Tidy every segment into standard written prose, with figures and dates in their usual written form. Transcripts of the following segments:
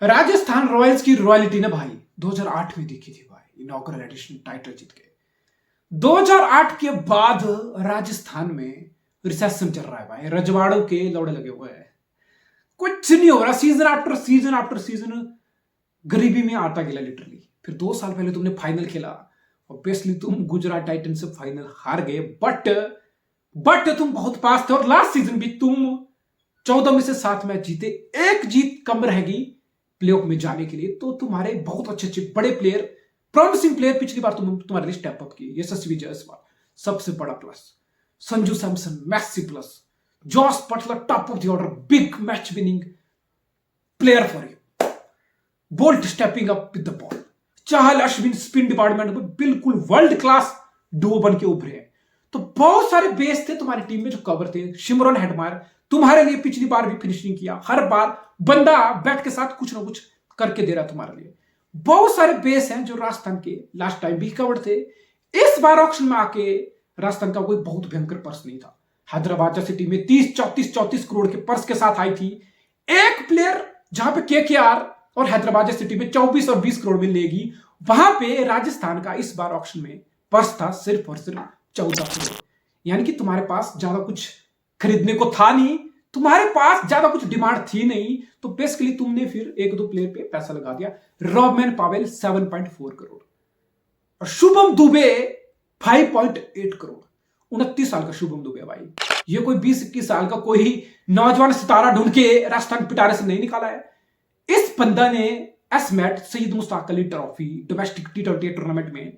Rajasthan Royals की royalty ना भाई 2008 में दिखी थी भाई, इनॉग्रल एडिशन टाइटल जीत के। 2008 के बाद राजस्थान में रिसेशन चल रहा है भाई, रजवाड़ों के लौड़े लगे हुए हैं, कुछ नहीं हो रहा। Season after season after season गरीबी में आता गिला लिटरली। फिर 2 साल पहले तुमने फाइनल खेला, ऑब्वियसली तुम गुजरात टाइटन से फाइनल हार गए, बट तुम बहुत पास थे। और लास्ट सीजन भी तुम 14 में से 7 मैच जीते, एक जीत कम रहेगी प्लेऑफ में जाने के लिए। तो तुम्हारे बहुत अच्छे अच्छे बड़े प्लेयर, प्रॉमिसिंग प्लेयर पिछली बार तुम्हारे लिए स्टेप अप किए। यशस्वी जायसवाल सबसे बड़ा plus, Sanju Samson massive plus, Jos Buttler top of the order, big match winning player for you, Boult stepping up with the ball, Chahal Ashwin spin department में बिल्कुल वर्ल्ड क्लास डुओ बन के उभरे हैं। तो बहुत सारे बेस थे तुम्हारी टीम में जो कवर थे। सिमरन हेटमायर तुम्हारे लिए पिछली बार भी फिनिशिंग किया, हर बार बंदा बैट के साथ कुछ ना कुछ करके दे रहा तुम्हारे लिए। बहुत सारे बेस हैं जो राजस्थान के लास्ट टाइम भी कवर्ड थे। इस बार ऑक्शन में आके राजस्थान का कोई बहुत भयंकर पर्स नहीं था। हैदराबाद जैसी टीम में 30-34 करोड़ के पर्स के साथ आई थी। एक प्लेयर जहां पे केकेआर और हैदराबाद जैसी टीमें 24 और 20 करोड़ में लेगी, वहां पे राजस्थान का इस बार ऑक्शन में पर्स था सिर्फ और सिर्फ 14 करोड़। यानी कि तुम्हारे पास ज्यादा कुछ खरीदने को था नहीं, तुम्हारे पास ज्यादा कुछ डिमांड थी नहीं। तो बेसिकली तुमने फिर 1-2 प्लेयर पे पैसा लगा दिया। रॉबमैन पावेल 7.4 करोड़ और शुभम दुबे 5.8 करोड़। 29 साल का शुभम दुबे भाई, ये कोई 20-21 साल का कोई नौजवान सितारा ढूंढ के राजस्थान पिटारे से नहीं निकाला है। इस बंदा ने एसमेट Syed Mushtaq Ali trophy domestic T20 tournament में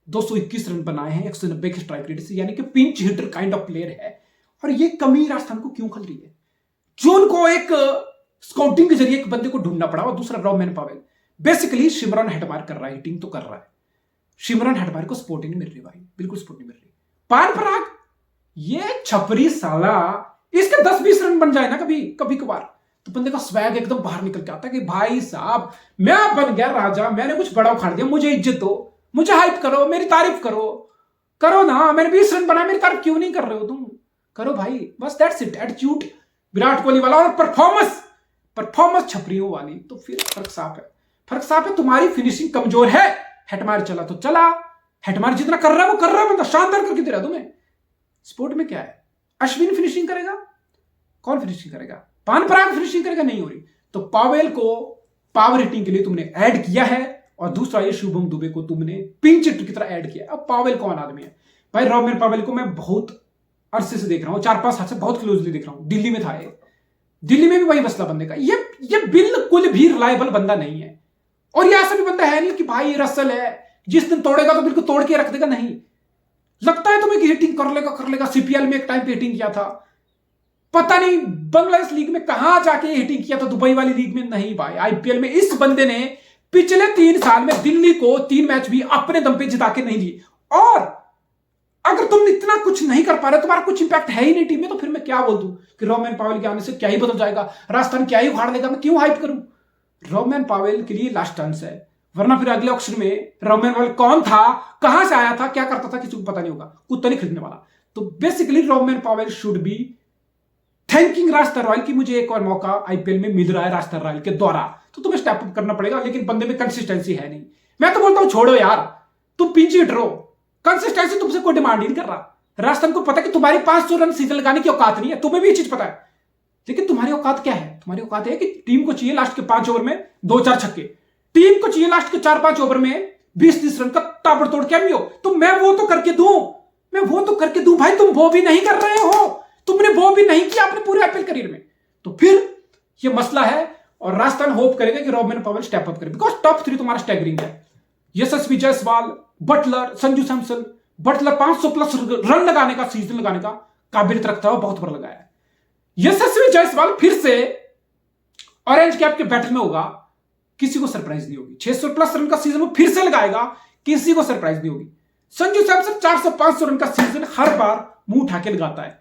221 रन बनाए हैं 190 के स्ट्राइक रेट से, यानी कि pinch hitter kind of player है। और ये कमी राजस्थान को क्यों खल रही है? जो उनको एक स्काउटिंग के जरिए एक बंदे को ढूंढना पड़ा, और दूसरा रॉबमैन पावेल। बेसिकली सिमरन हेटमायर कर रहा है, हिटिंग तो कर रहा है। सिमरन हेटमायर को सपोर्ट नहीं मिल रही भाई, बिल्कुल सपोर्ट नहीं मिल रही। पान पराग ये छपरी साला, इसके 10-20 रन बन जाए ना कभी कभार, तो बंदे का स्वैग एकदम बाहर निकल के आता है कि भाई साहब मैं बन गया राजा, मैंने कुछ बड़ा उखाड़ दिया, मुझे इज्जत दो, मुझे हाइप करो, मेरी तारीफ करो ना। मैंने 20 रन बनाया, मेरी तारीफ क्यों नहीं कर रहे हो तुम? करो भाई, बस that's it. Attitude Virat Kohli वाला और परफॉर्मेंस छपरियों वाली। तो फिर फर्क साफ है। तुम्हारी फिनिशिंग कमजोर है। हेटमायर चला तो चला, हेटमायर जितना कर रहा है वो कर रहा है, बंदा शानदार करके दे रहा है तुम्हें। स्पोर्ट में क्या है, अश्विन फिनिशिंग करेगा, कौन फिनिशिंग करेगा? पान पराग फिनिशिंग करेगा, नहीं हो रही। तो पावेल को पावर हिटिंग के लिए तुमने ऐड किया है, और दूसरा ये शुभम दुबे को तुमने पिंच हिटर की तरह ऐड किया। अब पावेल कौन आदमी है भाई? रॉबमैन पावेल को मैं बहुत अरसे से देख रहा हूं, 4-5 साल से बहुत क्लोजली देख रहा हूं। दिल्ली में था ये, दिल्ली में भी वही मसला बंदे का। ये बिल्कुल भी रिलायबल बंदा नहीं है। और ये ऐसा भी बंदा है नहीं कि भाई रसल है, जिस दिन तोड़ेगा तो बिल्कुल तोड़ के रख देगा, नहीं। लगता है तुम्हें कि हिटिंग कर लेगा। सीपीएल में एक टाइम पे हिटिंग किया था, पता नहीं बांग्लादेश लीग में कहां जाके हिटिंग किया था, दुबई वाली लीग में नहीं भाई, आईपीएल में। इस बंदे ने पिछले 3 साल में दिल्ली को 3 मैच भी अपने दम पे जिता के नहीं दिए। और अगर तुम इतना कुछ नहीं कर पा रहे, तुम्हारा कुछ इंपैक्ट है ही नहीं टीम में, तो फिर मैं क्या बोल दूं कि रॉबमैन पावेल के आने से क्या ही बदल जाएगा, राजस्थान क्या ही उखाड़ देगा, मैं क्यों हाइप करूं? रॉबमैन पावेल के लिए लास्ट चांस है, वरना फिर अगले ऑक्शन में रॉबमैन पावेल कौन था, कहां से आया था, क्या करता था, किसी को पता नहीं होगा, कुत्ता नहीं खरीदने वाला। तो basically Rovman Powell should be thanking Rajasthan Royal की मुझे एक और मौका आईपीएल में मिल रहा है राजस्थान रॉयल के द्वारा। तो तुम्हें स्टेप अप करना पड़ेगा, लेकिन बंदे में कंसिस्टेंसी है नहीं। मैं तो बोलता हूं छोड़ो यार, तुम पिंच हिटर हो, कंसिस्टेंसी तुमसे कोई डिमांड ही नहीं कर रहा। राजस्थान को पता है कि तुम्हारी 500 रन सीजन लगाने की औकात नहीं है, तुम्हें भी ये चीज पता है। लेकिन तुम्हारी औकात क्या है? तुम्हारी औकात है कि टीम को चाहिए लास्ट के 5 ओवर में 2-4 छक्के, टीम को चाहिए लास्ट के 4-5 ओवर में 20-30 रन का ताबड़तोड़ कैमियो। तो मैं वो तो करके दूं भाई, तुम वो भी नहीं कर रहे हो, तुमने वो भी नहीं किया अपने पूरे आईपीएल करियर में। तो फिर ये मसला है, और राजस्थान होप करेगा कि रॉबमैन पावेल स्टेप अप करे, बिकॉज टॉप 3 तुम्हारा स्टैगरिंग है। Yashasvi Jaiswal, Buttler, Sanju Samson. Buttler 500 plus run लगाने का, सीजन लगाने का काबिलियत रखता है, बहुत बड़ा लगाया है। यशस्वी जायसवाल फिर से ऑरेंज कैप के बैटल में होगा, किसी को सरप्राइज नहीं होगी। 600 प्लस रन का सीजन वो फिर से लगाएगा, किसी को सरप्राइज नहीं होगी। संजू सैमसन 400-500 रन का सीजन हर बार मुंह उठा के लगाता है,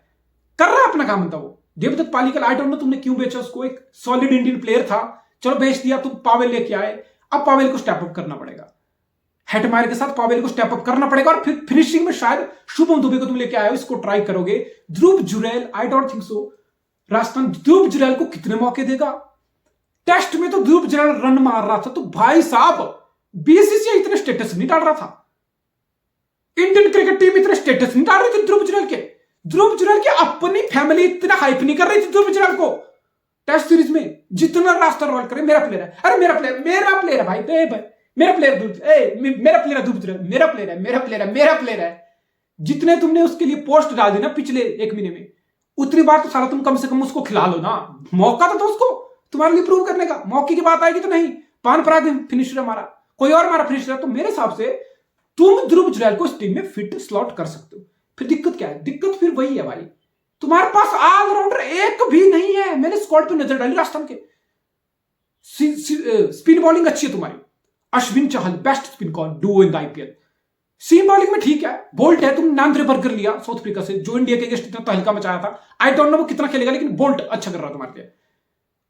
कर रहा है अपना काम था वो। देवदत्त पालिकल, आई डोंट नो तुमने क्यों बेचा उसको, एक सॉलिड इंडियन प्लेयर था, चलो बेच दिया, तुम पावेल लेके आए। अब पावेल को स्टेप अप करना पड़ेगा, हेटमायर के साथ पावेल को स्टेप अप करना पड़ेगा, और फिर फिनिशिंग में शायद शुभम दुबे को तुम लेके आए हो, इसको ट्राई करोगे। Dhruv Jurel, I don't think so Rajasthan Dhruv Jurel को कितने मौके देगा? टेस्ट में तो ध्रुव जुरैल रन मार रहा था, तो भाई साहब बीसीसीआई इतने स्टेटस नहीं डाल रहा था, इंडियन क्रिकेट टीम इतने स्टेटस नहीं डाल रही थी ध्रुव जुरैल के। ध्रुव जुरैल की अपनी फैमिली इतना हाइप नहीं कर रही थी ध्रुव जुरैल को टेस्ट सीरीज में जितना रास्ता रॉयल करे। मेरा प्लेयर है, अरे मेरा प्लेयर है भाई, मेरा प्लेयर ध्रुव जुरैल, मेरा प्लेयर है। जितने तुमने उसके लिए पोस्ट डाल दी ना पिछले 1 महीने में, उतनी बार तो साला तुम कम से कम उसको खिला लो ना, मौका तो दो उसको तुम्हारे लिए प्रूव करने का। मौके की बात आएगी तो नहीं, पान पराग फिनिशर हमारा, कोई और हमारा फिनिशर है, तो मेरे हिसाब से तुम ध्रुव जुरैल को इस टीम में फिट स्लॉट कर सकते हो। फिर दिक्कत क्या है? दिक्कत फिर वही है भाई, तुम्हारे पास ऑलराउंडर एक भी नहीं है। मैंने स्क्वाड पे नजर डाली राजस्थान के, स्पिन बॉलिंग अच्छी है तुम्हारी, Ashwin Chahal best spin call duo in the IPL. Seam bowling में ठीक है, बोल्ट है, तुम नांद्रे बर्गर लिया साउथ अफ्रीका से, जो इंडिया के अगेंस्ट इतना तहलका मचाया था। आई डोंट नो वो कितना खेलेगा, लेकिन बोल्ट अच्छा कर रहा तुम्हारे लिए।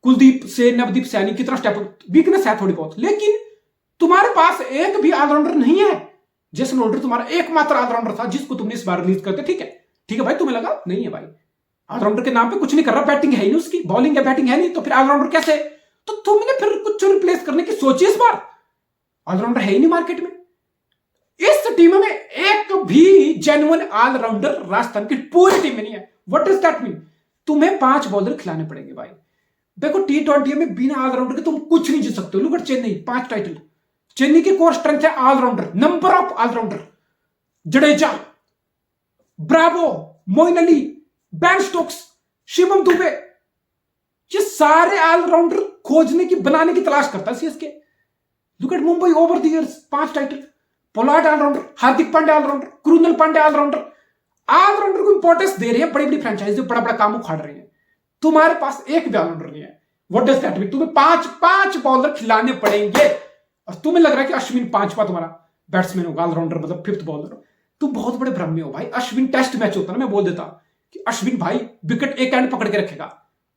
कुलदीप से नवदीप सैनी कितना स्टेप, वीकनेस है थोड़ी बहुत, लेकिन तुम्हारे पास एक भी ऑलराउंडर नहीं है। जेसन होल्डर तुम्हारा एकमात्र ऑलराउंडर था जिसको तुमने इस बार रिलीज करते। ठीक है भाई, तुम्हें लगा नहीं है भाई, ऑलराउंडर के नाम पे कुछ नहीं कर रहा, बैटिंग है ही नहीं उसकी, बॉलिंग है बैटिंग है नहीं, तो फिर ऑलराउंडर कैसे? तो तुमने फिर कुछ रिप्लेस करने की सोची इस बार? ऑलराउंडर है ही नहीं मार्केट में। इस टीम में एक भी जेन्युइन ऑलराउंडर राजस्थान की पूरी टीम में नहीं है। What does that mean? तुम्हें 5 बॉलर खिलाने पड़ेंगे भाई। देखो T20 में बिना ऑलराउंडर के तुम कुछ नहीं जीत सकते हो। Look at Chennai, 5 title. Chennai की कोर स्ट्रेंथ है allrounder, number of allrounder, Jadeja, Bravo, Moeen Ali, Ben Stokes, Shivam Dube, ये सारे ऑलराउंडर खोजने की बनाने की तलाश करता है CSK. Look at Mumbai over the years, 5 title, Pollard allrounder, Hardik Pandya allrounder, Krunal Pandya allrounder. Allrounder को इंपॉर्टेंस दे रहे हैं बड़ी बड़ी फ्रेंचाइज, बड़ा बड़ा काम उखाड़ रहे हैं। तुम्हारे पास एक भी ऑलराउंडर नहीं है। What does that mean? तुम्हें 5 बॉलर खिलाने पड़ेंगे, और तुम्हें लग रहा है कि अश्विन 5वां तुम्हारा बैट्समैन होगा, ऑलराउंडर मतलब 5th बॉलर। तुम बहुत बड़े भ्रम में हो भाई। अश्विन टेस्ट मैच होता ना, मैं बोल देता कि अश्विन भाई विकेट एक एंड पकड़ के रखेगा,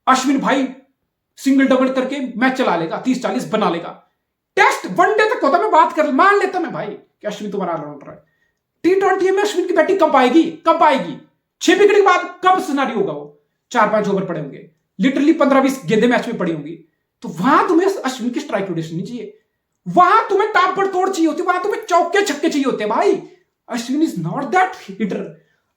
अश्विन भाई सिंगल डबल करके मैच चला लेगा, 30-40 बना लेगा। टेस्ट वनडे तक होता, मैं बात कर मान लेता मैं भाई कि अश्विन तुम्हारा ऑलराउंडर है। T20 में अश्विन की बैटिंग कब आएगी? 6 विकेट के बाद कब सिनारी होगा? वो 4-5 ओवर पड़े होंगे, लिटरली 15-20 गेंदे मैच में पड़ी होंगी, तो वहां तुम्हें अश्विन की स्ट्राइक रोटेशन नहीं चाहिए, वहां तुम्हें ताबड़तोड़ चाहिए होती, वहां तुम्हें चौके छक्के चाहिए होते भाई। Ashwin is not that hitter,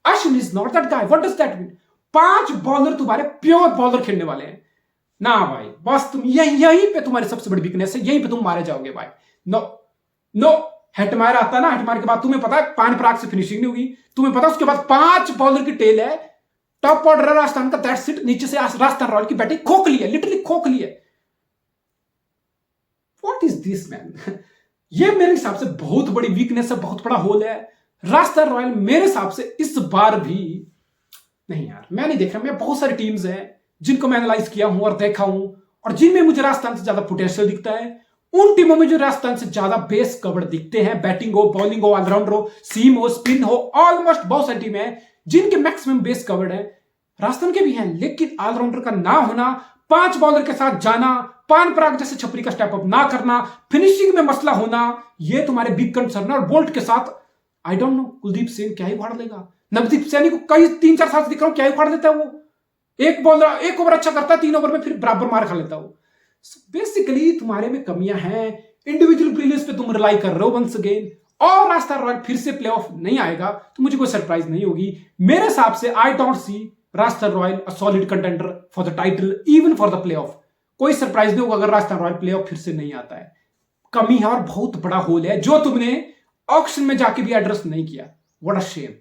Ashwin is not that guy. What does that mean? 5 bowler तुम्हारे प्योर बॉलर खेलने वाले हैं ना भाई। बस तुम यहीं पे तुम्हारी सबसे बड़ी वीकनेस है, यहीं पे तुम मारे जाओगे भाई। नो हेटमायर आता ना, हेटमायर के बाद तुम्हें पता है पान पराग से फिनिशिंग नहीं होगी, तुम्हें पता उसके बाद 5 बॉलर की टेल है, टॉप ऑर्डर राजस्थान का, दैट्स इट। नीचे से राजस्थान रॉयल की बैटिंग खोखली है, लिटरली खोखली है। What is this man? ये मेरे हिसाब से बहुत बड़ी वीकनेस है, बहुत बड़ा होल है। राजस्थान रॉयल मेरे हिसाब से इस बार भी नहीं, यार मैं नहीं देख रहा। मैं बहुत सारी टीम्स हैं जिनको मैं एनालाइज किया हूं और देखा हूं, और जिनमें मुझे राजस्थान से ज्यादा पोटेंशियल दिखता है, उन टीमों में जो राजस्थान से ज्यादा बेस कवर दिखते हैं, बैटिंग हो, बॉलिंग हो, ऑलराउंडर हो, सीम हो, स्पिन हो, ऑलमोस्ट बहुत सारी टीमें हैं जिनके मैक्सिमम बेस कवर्ड है। राजस्थान के भी हैं, लेकिन ऑलराउंडर का ना होना, 5 बॉलर के साथ जाना, पान पराग जैसे छपरी का स्टेप अप ना करना, फिनिशिंग में मसला होना, ये तुम्हारे बिग कंसर्न है। और बोल्ट के साथ I don't know, Kuldeep Sen क्या ही उखाड़ लेगा। नवदीप सैनी को कई 3-4 साल से दिख रहा हूं, क्या ही उखाड़ देता है वो। एक ओवर अच्छा करता है, 3 ओवर में फिर बराबर मार खा लेता है वो। बेसिकली तुम्हारे में कमियां हैं, इंडिविजुअल ब्रिलियंस पे तुम रिलाई कर रहे हो वंस अगेन, और राजस्थान रॉयल फिर से प्लेऑफ नहीं आएगा तो मुझे कोई सरप्राइज नहीं होगी। मेरे हिसाब से I don't see Rajasthan royal a solid contender for the title, even for the playoff. कोई सरप्राइज नहीं होगा अगर राजस्थान रॉयल प्लेऑफ फिर से नहीं आता है। कमी है और बहुत बड़ा होल है जो तुमने ऑक्शन में जाके भी एड्रेस नहीं किया। What a shame.